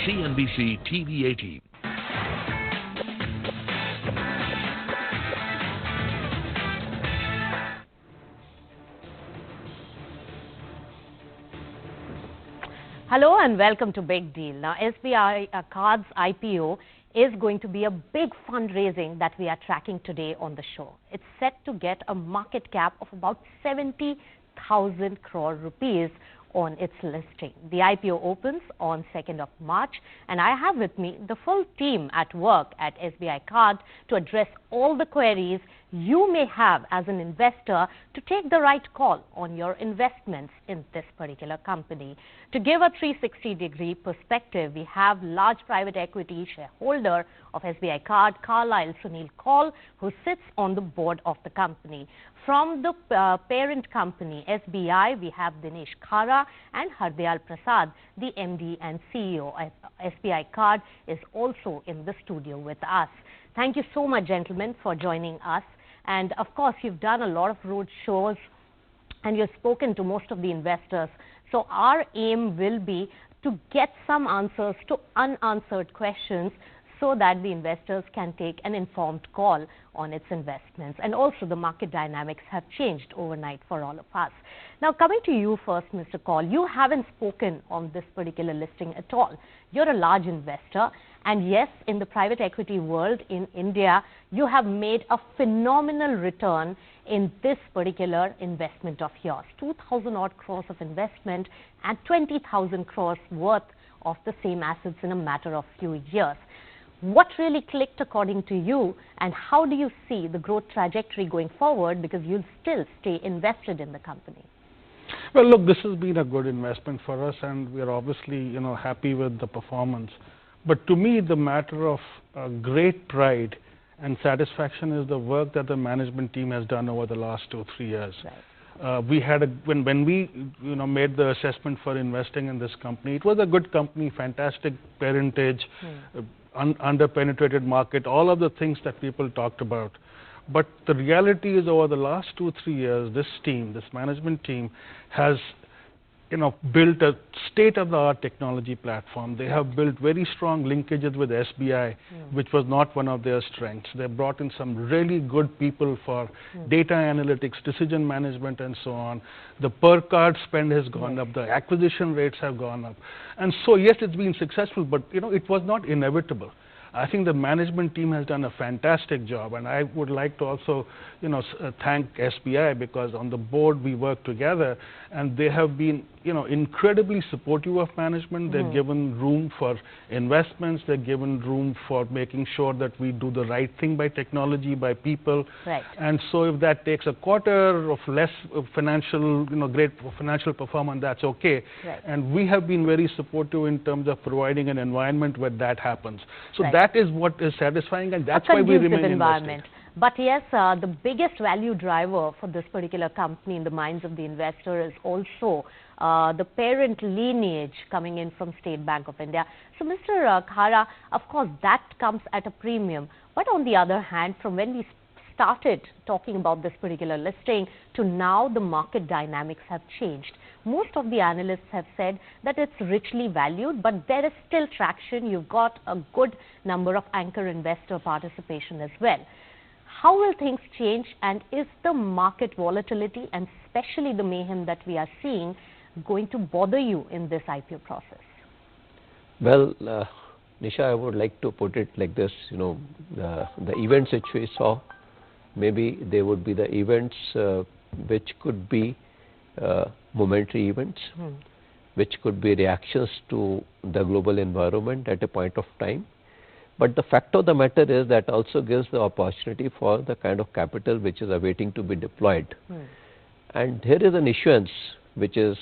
CNBC TV 18. Hello and welcome to Big Deal. Now, SBI Cards IPO is going to be a big fundraising that we are tracking today on the show. It's set to get a market cap of about 70,000 crore rupees on its listing. The IPO opens on 2nd of March, and I have with me the full team at work at SBI Card to address all the queries you may have as an investor to take the right call on your investments in this particular company. To give a 360-degree perspective, we have large private equity shareholder of SBI Card, Carlyle Sunil Kaul, who sits on the board of the company. From the parent company, SBI, we have Dinesh Khara and Hardayal Prasad, the MD and CEO of SBI Card, is also in the studio with us. Thank you so much, gentlemen, for joining us. And of course, you've done a lot of road shows and you've spoken to most of the investors. So our aim will be to get some answers to unanswered questions so that the investors can take an informed call on its investments. And also the market dynamics have changed overnight for all of us. Now, coming to you first, Mr. Kaul, you haven't spoken on this particular listing at all. You're a large investor. And yes, in the private equity world in India, you have made a phenomenal return in this particular investment of yours. 2,000 odd crores of investment and 20,000 crores worth of the same assets in a matter of few years. What really clicked according to you, and how do you see the growth trajectory going forward, because you'll still stay invested in the company? Well, look, this has been a good investment for us, and we're obviously, happy with the performance. But to me, the matter of great pride and satisfaction is the work that the management team has done over the last 2-3 years. Right. We had when we made the assessment for investing in this company, it was a good company, fantastic parentage, under-penetrated market, all of the things that people talked about. But the reality is, over the last 2-3 years, this management team has built a state-of-the-art technology platform. They have built very strong linkages with SBI, which was not one of their strengths. They brought in some really good people for data analytics, decision management, and so on. The per card spend has gone up. The acquisition rates have gone up. And so, yes, it's been successful, but, it was not inevitable. I think the management team has done a fantastic job, and I would like to also, thank SBI, because on the board we work together, and they have been, incredibly supportive of management. They've given room for investments. They've given room for making sure that we do the right thing by technology, by people. Right. And so, if that takes a quarter of less financial, great financial performance, that's okay. Right. And we have been very supportive in terms of providing an environment where that happens. So right. That is what is satisfying, and that's why we remain environment. invested. But yes, the biggest value driver for this particular company in the minds of the investor is also the parent lineage coming in from State Bank of India. So, Mr. Khara, of course, that comes at a premium. But on the other hand, from when we started talking about this particular listing to now, the market dynamics have changed. Most of the analysts have said that it's richly valued, but there is still traction. You've got a good number of anchor investor participation as well. How will things change, and is the market volatility and especially the mayhem that we are seeing going to bother you in this IPO process? Well, Nisha, I would like to put it like this, the events which we saw, maybe they would be the events which could be momentary events, which could be reactions to the global environment at a point of time. But the fact of the matter is that also gives the opportunity for the kind of capital which is awaiting to be deployed. And here is an issuance, which is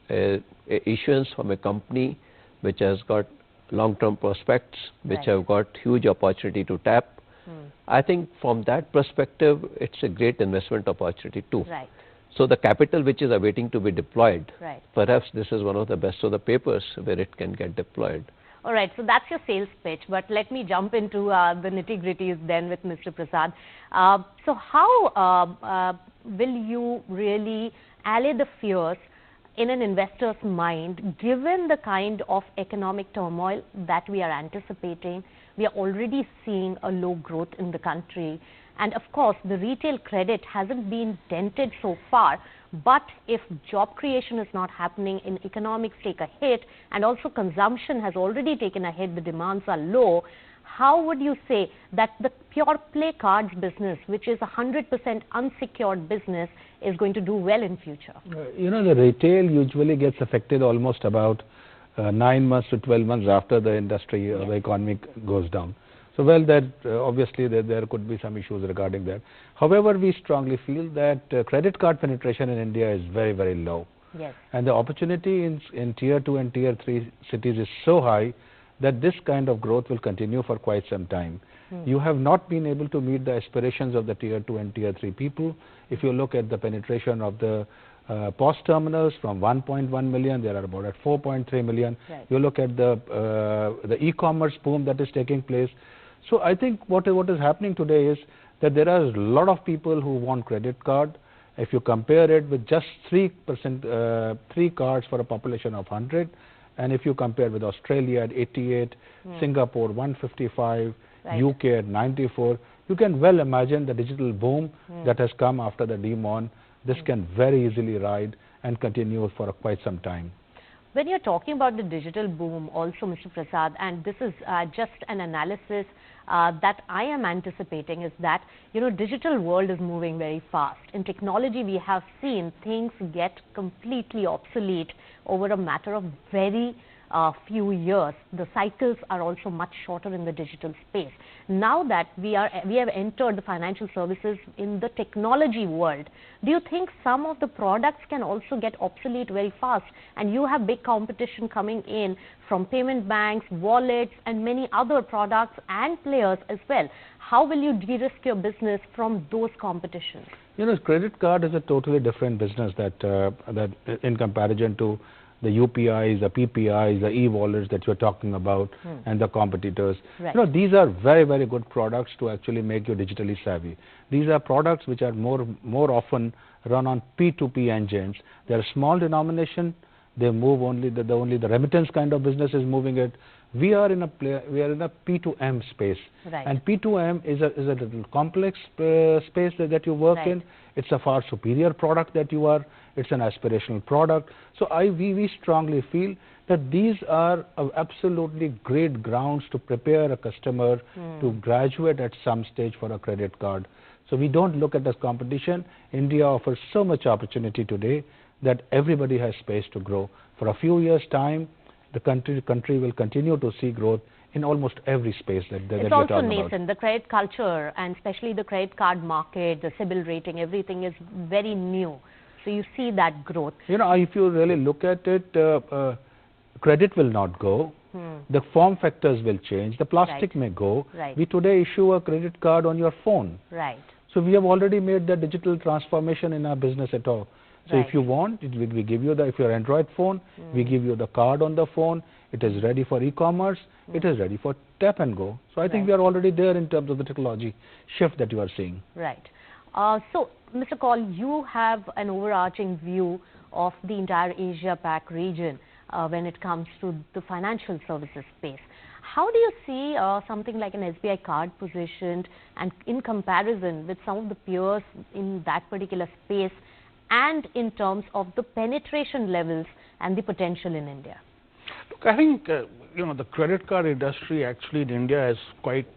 a issuance from a company which has got long-term prospects, which have got huge opportunity to tap. I think from that perspective, it's a great investment opportunity too. Right. So the capital which is awaiting to be deployed, right. perhaps this is one of the best of the papers where it can get deployed. All right, so that's your sales pitch, but let me jump into the nitty-gritties then with Mr. Prasad. So how will you really allay the fears in an investor's mind, given the kind of economic turmoil that we are anticipating? We are already seeing a low growth in the country. And of course, the retail credit hasn't been dented so far. But if job creation is not happening, in economics take a hit, and also consumption has already taken a hit, the demands are low, how would you say that the pure play cards business, which is 100% unsecured business, is going to do well in future? The retail usually gets affected almost about 9 months to 12 months after the industry, the economy goes down. So, well, that obviously there could be some issues regarding that. However, we strongly feel that credit card penetration in India is very, very low. Yes. And the opportunity in Tier 2 and Tier 3 cities is so high that this kind of growth will continue for quite some time. You have not been able to meet the aspirations of the Tier 2 and Tier 3 people. If you look at the penetration of the POS terminals from 1.1 million, they are about at 4.3 million. Right. You look at the e-commerce boom that is taking place. So I think what is happening today is that there are a lot of people who want credit card. If you compare it with just 3%, 3 cards for a population of 100, and if you compare with Australia at 88, Singapore 155, Right. UK at 94, you can well imagine the digital boom that has come after the demon. This can very easily ride and continue for quite some time. When you're talking about the digital boom also, Mr. Prasad, and this is just an analysis that I am anticipating, is that, digital world is moving very fast. In technology, we have seen things get completely obsolete over a matter of very few years. The cycles are also much shorter in the digital space. Now that we have entered the financial services in the technology world, do you think some of the products can also get obsolete very fast? And you have big competition coming in from payment banks, wallets, and many other products and players as well. How will you de-risk your business from those competitions? Credit card is a totally different business that in comparison to the UPIs, the PPIs, the e-wallets that you're talking about, and the competitors. Right. These are very, very good products to actually make you digitally savvy. These are products which are more often run on P2P engines. They're small denomination. They move only the remittance kind of business is moving it. We are in a P2M space, Right. and P2M is a little complex space that you work Right. in. It's a far superior product that you are. It's an aspirational product. So we strongly feel that these are absolutely great grounds to prepare a customer to graduate at some stage for a credit card. So we don't look at this competition. India offers so much opportunity today that everybody has space to grow. For a few years' time, the country will continue to see growth in almost every space that we're it's talking also about. nascent. The credit culture, and especially the credit card market, the CIBIL rating, everything is very new. So you see that growth. If you really look at it, credit will not go. The form factors will change. The plastic Right. may go. Right. We today issue a credit card on your phone. Right. So we have already made the digital transformation in our business at all. So Right. if you want, we give you if your Android phone, we give you the card on the phone. It is ready for e-commerce. It is ready for tap and go. So I think Right. we are already there in terms of the technology shift that you are seeing. Right. So, Mr. Kaul, you have an overarching view of the entire Asia-Pac region when it comes to the financial services space. How do you see something like an SBI card positioned, and in comparison with some of the peers in that particular space, and in terms of the penetration levels and the potential in India? Look, I think, the credit card industry actually in India is quite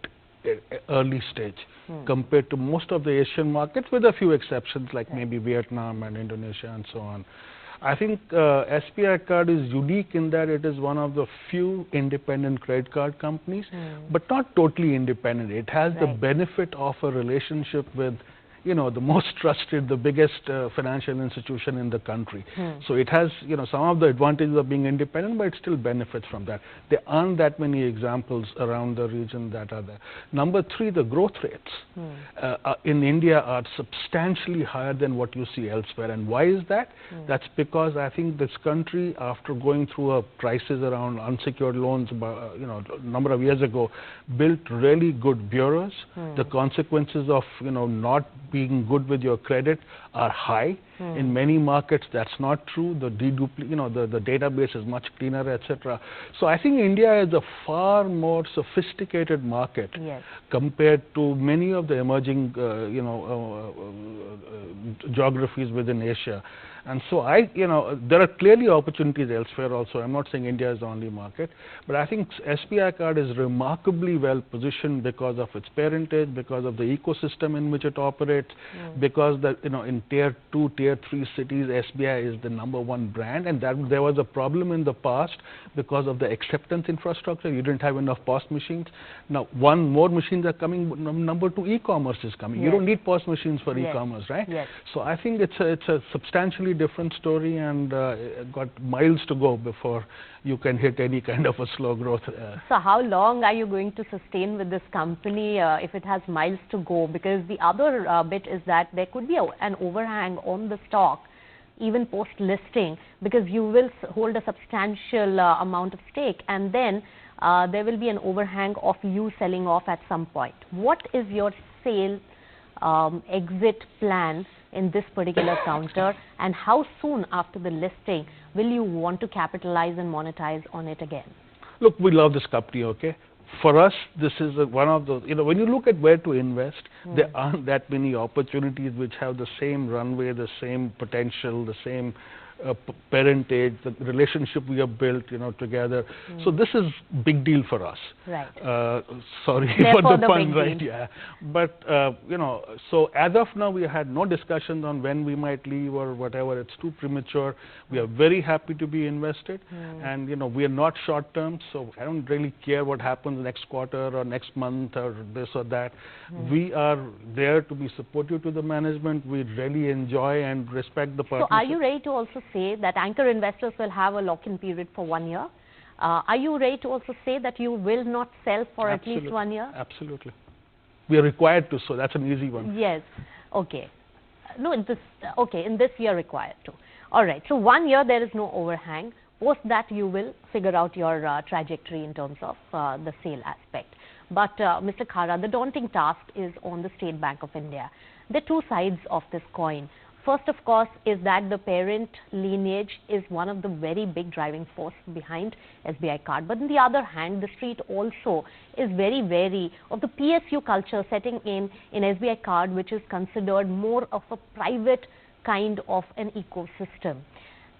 early stage compared to most of the Asian markets, with a few exceptions like maybe Vietnam and Indonesia and so on. I think SBI Card is unique in that it is one of the few independent credit card companies, but not totally independent. It has the Right. benefit of a relationship with the most trusted, the biggest financial institution in the country. So it has, some of the advantages of being independent, but it still benefits from that. There aren't that many examples around the region that are there. Number 3, the growth rates in India are substantially higher than what you see elsewhere. And why is that? That's because I think this country, after going through a crisis around unsecured loans, a number of years ago, built really good bureaus. The consequences of, not being good with your credit are high. In many markets, that's not true. The the database is much cleaner, etc. So I think India is a far more sophisticated market compared to many of the emerging geographies within Asia. And so there are clearly opportunities elsewhere also. I'm not saying India is the only market, but I think SBI Card is remarkably well positioned because of its parentage, because of the ecosystem in which it operates, because in tier 2, tier 3 cities, SBI is the #1 brand, and that there was a problem in the past because of the acceptance infrastructure. You didn't have enough POS machines. Now, more machines are coming. Number 2, e-commerce is coming. You don't need POS machines for e-commerce, right? So I think it's a substantially different story, and got miles to go before you can hit any kind of a slow growth. So how long are you going to sustain with this company if it has miles to go? Because the other bit is that there could be an overhang on the stock even post-listing, because you will hold a substantial amount of stake, and then there will be an overhang of you selling off at some point. What is your sale exit plan in this particular counter, and how soon after the listing will you want to capitalize and monetize on it again? Look, we love this company, okay? For us, this is one of the, when you look at where to invest, there aren't that many opportunities which have the same runway, the same potential, the same parentage, the relationship we have built, together. So this is big deal for us. Right. Sorry Therefore for the pun, right? deal. Yeah. But so as of now, we had no discussions on when we might leave or whatever. It's too premature. We are very happy to be invested, and we are not short term. So I don't really care what happens next quarter or next month or this or that. We are there to be supportive to the management. We really enjoy and respect the partnership. So are you ready to also say that anchor investors will have a lock-in period for 1 year? Are you ready to also say that you will not sell for at least 1 year? Absolutely. We are required to, so that's an easy one. Yes. Okay. No, in this year required to. All right. So 1 year there is no overhang. Post that you will figure out your trajectory in terms of the sale aspect. But Mr. Khara, the daunting task is on the State Bank of India. There are two sides of this coin. First, of course, is that the parent lineage is one of the very big driving force behind SBI Card. But on the other hand, the street also is very wary of the PSU culture setting in SBI Card, which is considered more of a private kind of an ecosystem.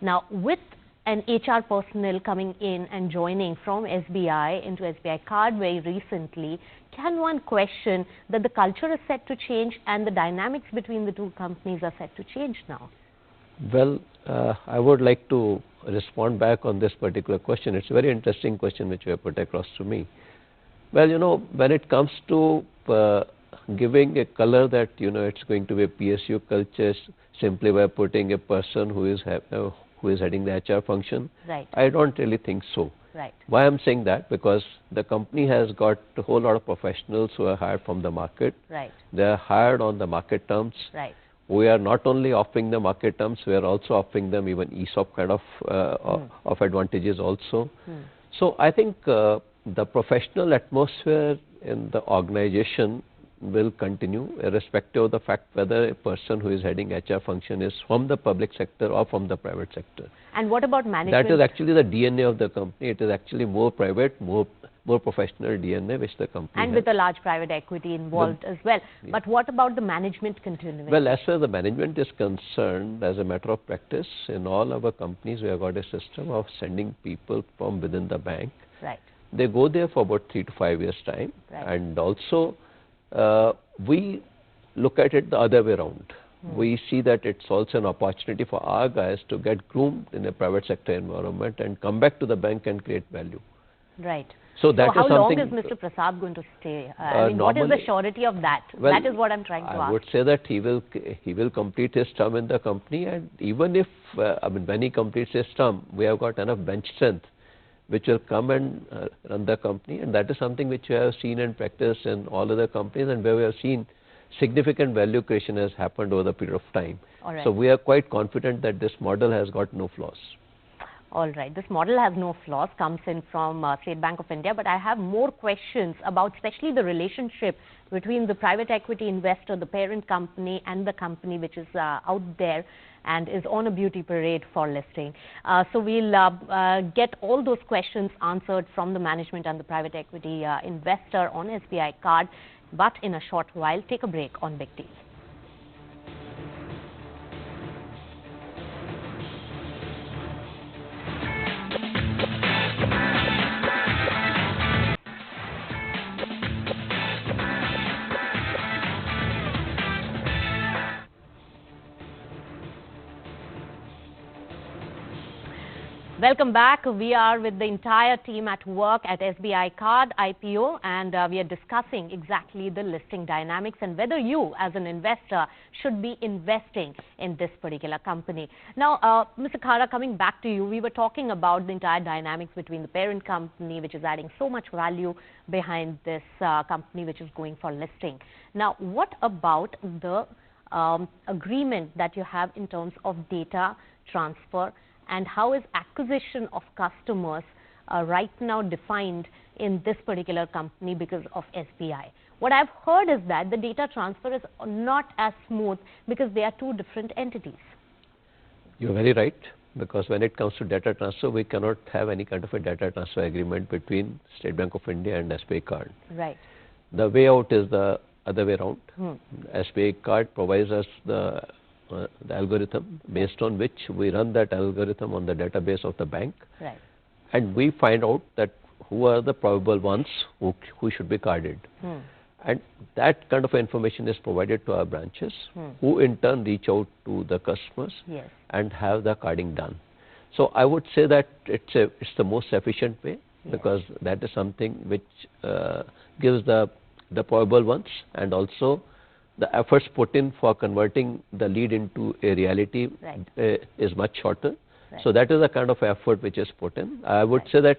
Now, with an HR personnel coming in and joining from SBI into SBI Card very recently, can one question that the culture is set to change and the dynamics between the two companies are set to change now? Well, I would like to respond back on this particular question. It's a very interesting question which you have put across to me. Well, when it comes to giving a color that, it's going to be a PSU culture simply by putting a person who is heading the HR function, right. I don't really think so. Right. Why I'm saying that? Because the company has got a whole lot of professionals who are hired from the market. Right. They are hired on the market terms. Right. We are not only offering the market terms, we are also offering them even ESOP kind of advantages also. So I think the professional atmosphere in the organization will continue irrespective of the fact whether a person who is heading HR function is from the public sector or from the private sector. And what about management? That is actually the DNA of the company. It is actually more private, more professional DNA which the company and has. with a large private equity involved as well. Yeah. But what about the management continuity? Well, as far as the management is concerned, as a matter of practice, in all our companies we have got a system of sending people from within the bank. Right. They go there for about 3 to 5 years time. Right. And also we look at it the other way around. We see that it's also an opportunity for our guys to get groomed in a private sector environment and come back to the bank and create value. Right. So that how is something. long is Mr. Prasad going to stay? I mean, what is the surety of that? Well, that is what I'm trying to ask. I would say that he will complete his term in the company, and even if when he completes his term, we have got enough bench strength which will come and run the company, and that is something which we have seen and practiced in all other companies, and where we have seen significant value creation has happened over the period of time. All right. So we are quite confident that this model has got no flaws. All right. This model has no flaws, comes in from State Bank of India, but I have more questions about especially the relationship between the private equity investor, the parent company, and the company which is out there and is on a beauty parade for listing. So we'll get all those questions answered from the management and the private equity investor on SBI Card, but in a short while. Take a break on Big Deal. Welcome back. We are with the entire team at work at SBI Card IPO, and we are discussing exactly the listing dynamics and whether you as an investor should be investing in this particular company. Now, Mr. Khara, coming back to you, we were talking about the entire dynamics between the parent company, which is adding so much value behind this company which is going for listing. Now, what about the agreement that you have in terms of data transfer, and how is acquisition of customers right now defined in this particular company because of SBI? What I've heard is that the data transfer is not as smooth because they are two different entities. You're very right, because when it comes to data transfer, we cannot have any kind of a data transfer agreement between State Bank of India and SBI Card. Right. The way out is the other way around. SBI Card provides us the algorithm based on which we run that algorithm on the database of the bank, right, and we find out that who are the probable ones who should be carded. And that kind of information is provided to our branches, who in turn reach out to the customers and have the carding done. So I would say that it's the most efficient way, because that is something which gives the probable ones, and also the efforts put in for converting the lead into a reality is much shorter. So that is the kind of effort which is put in. I would say that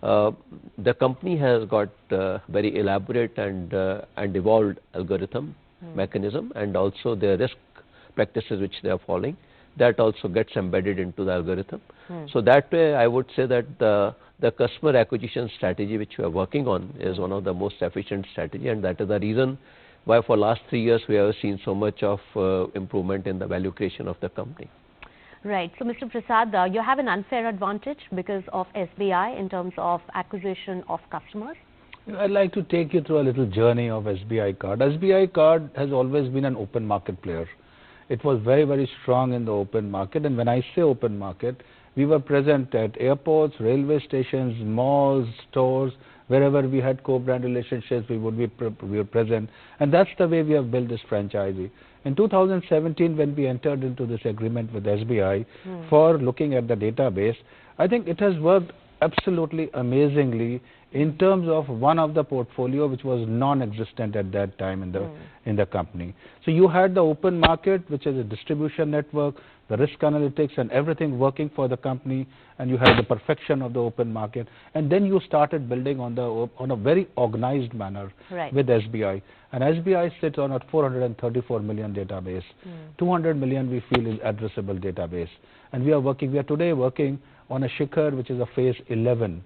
the company has got very elaborate and evolved algorithm mechanism, and also the risk practices which they are following, that also gets embedded into the algorithm. So that way I would say that the customer acquisition strategy which we are working on is one of the most efficient strategy, and that is the reason why for last 3 years we have seen so much of improvement in the value creation of the company. Right. So, Mr. Prasad, you have an unfair advantage because of SBI in terms of acquisition of customers? I'd like to take you through a little journey of SBI Card. SBI Card has always been an open market player. It was very, very strong in the open market, and when I say open market, we were present at airports, railway stations, malls, stores. Wherever we had co-brand relationships, we were present, and that's the way we have built this franchise. In 2017, when we entered into this agreement with SBI for looking at the database, I think it has worked absolutely amazingly in terms of one of the portfolio which was non-existent at that time in the company. So you had the open market, which is a distribution network, the risk analytics and everything working for the company, and you had the perfection of the open market, and then you started building on a very organized manner with SBI. And SBI sits on a 434 million database. 200 million we feel is addressable database, and we are today working on a Shikhar, which is a phase 11.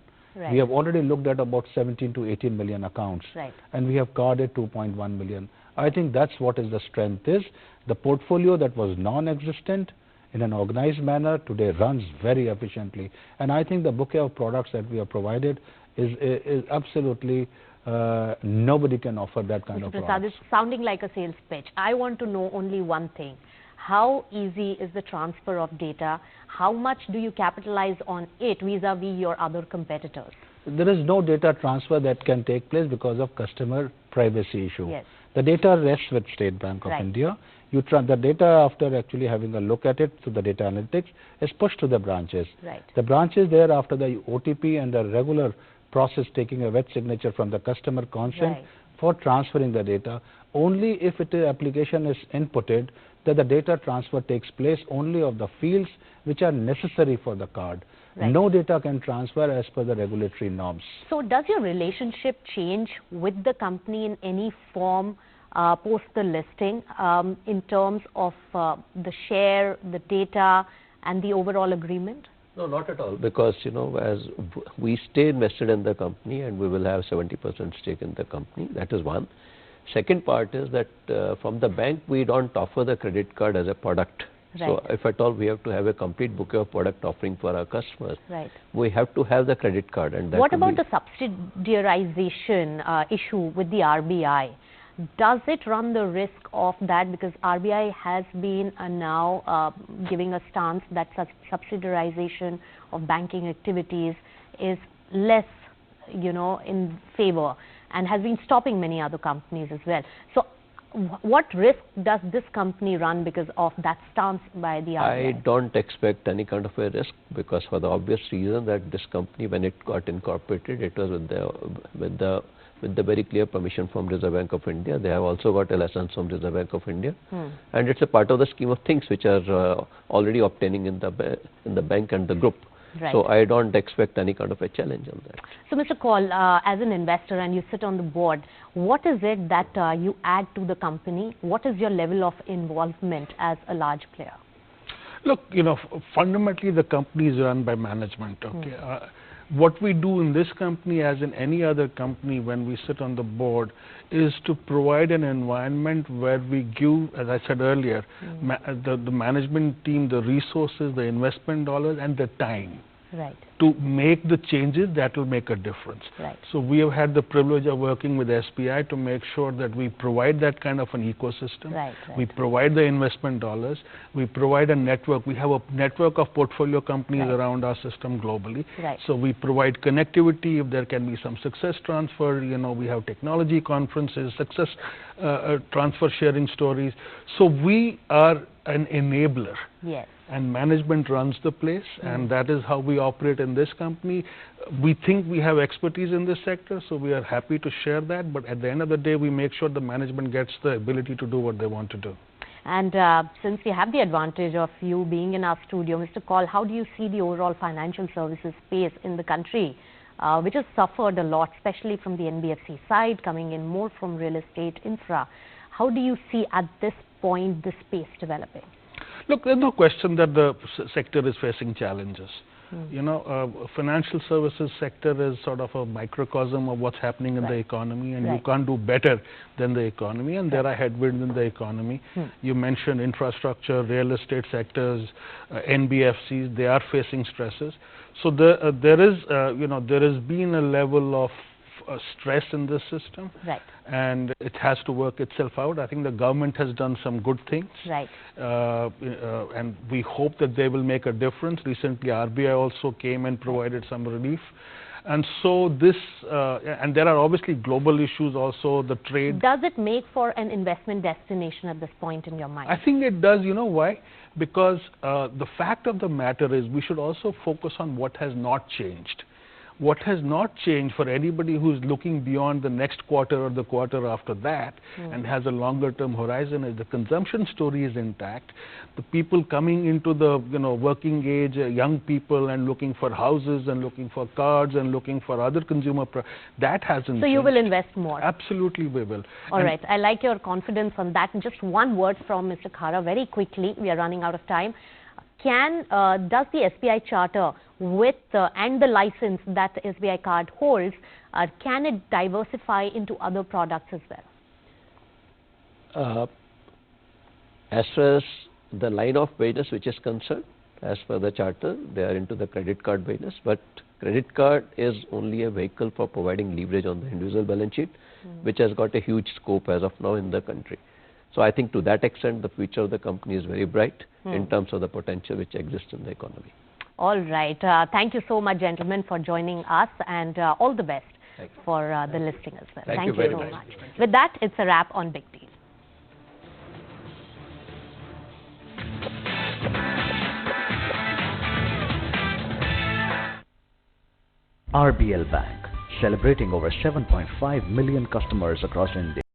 We have already looked at about 17 to 18 million accounts, and we have carded 2.1 million. I think that's what is the strength is. The portfolio that was non-existent in an organized manner today runs very efficiently, and I think the bouquet of products that we have provided is absolutely nobody can offer that kind of product. It's sounding like a sales pitch. I want to know only one thing. How easy is the transfer of data? How much do you capitalize on it vis-a-vis your other competitors? There is no data transfer that can take place because of customer privacy issue. The data rests with State Bank of India. The data, after actually having a look at it through the data analytics, is pushed to the branches. The branches there, after the OTP and the regular process, taking a wet signature from the customer consent for transferring the data, only if the application is inputted, that the data transfer takes place only of the fields which are necessary for the card. No data can transfer as per the regulatory norms. So does your relationship change with the company in any form post the listing in terms of the share, the data and the overall agreement? No, not at all, because as we stay invested in the company and we will have 70% stake in the company. That is one. Second part is that from the bank we don't offer the credit card as a product. Right. So if at all we have to have a complete bouquet of product offering for our customers, right, we have to have the credit card. And that what about the subsidiarization issue with the RBI? Does it run the risk of that, because RBI has been now giving a stance that subsidiarization of banking activities is less, in favor, and has been stopping many other companies as well. So what risk does this company run because of that stance by the RBI? I don't expect any kind of a risk, because for the obvious reason that this company, when it got incorporated, it was with the very clear permission from Reserve Bank of India. They have also got a license from Reserve Bank of India, and it's a part of the scheme of things which are already obtaining in the bank and the group. Right. So I don't expect any kind of a challenge on that. So Mr. Kaul, as an investor and you sit on the board, what is it that you add to the company? What is your level of involvement as a large player? Look, fundamentally the company is run by management. Okay. What we do in this company, as in any other company when we sit on the board, is to provide an environment where we give, as I said earlier, the management team the resources, the investment dollars and the time, right, to make the changes that will make a difference. Right. So we have had the privilege of working with SBI to make sure that we provide that kind of an ecosystem. Right, right. We provide the investment dollars. We provide a network. We have a network of portfolio companies Right. around our system globally. Right. So we provide connectivity if there can be some success transfer. We have technology conferences, success transfer sharing stories. So we are an enabler. Yes. And management runs the place, and that is how we operate in this company. We think we have expertise in this sector, so we are happy to share that, but at the end of the day, we make sure the management gets the ability to do what they want to do. And since we have the advantage of you being in our studio, Mr. Kaul, how do you see the overall financial services space in the country, which has suffered a lot, especially from the NBFC side, coming in more from real estate infra? How do you see at this point the space developing? Look, there's no question that the sector is facing challenges. Financial services sector is sort of a microcosm of what's happening in the economy, and you can't do better than the economy, and there are headwinds in the economy. You mentioned infrastructure, real estate sectors, NBFCs, they are facing stresses. So there has been a level of stress in this system, right, and it has to work itself out. I think the government has done some good things, right, and we hope that they will make a difference. Recently, RBI also came and provided some relief, and so this, and there are obviously global issues also, the trade. Does it make for an investment destination at this point in your mind? I think it does. You know why? Because the fact of the matter is we should also focus on what has not changed. What has not changed for anybody who's looking beyond the next quarter or the quarter after that and has a longer term horizon is the consumption story is intact. The people coming into the working age, young people, and looking for houses and looking for cars and looking for other consumer that hasn't changed. So you will invest more? Absolutely we will. All right. I like your confidence on that. And just one word from Mr. Khara very quickly. We are running out of time. Does the SBI charter with and the license that the SBI card holds, can it diversify into other products as well? As far as the line of business which is concerned, as per the charter, they are into the credit card business, but credit card is only a vehicle for providing leverage on the individual balance sheet, which has got a huge scope as of now in the country. So I think to that extent, the future of the company is very bright in terms of the potential which exists in the economy. All right. Thank you so much, gentlemen, for joining us, and all the best for the listing as well. Thank you very so much. much. With that, it's a wrap on Big Deal. RBL Bank, celebrating over 7.5 million customers across India.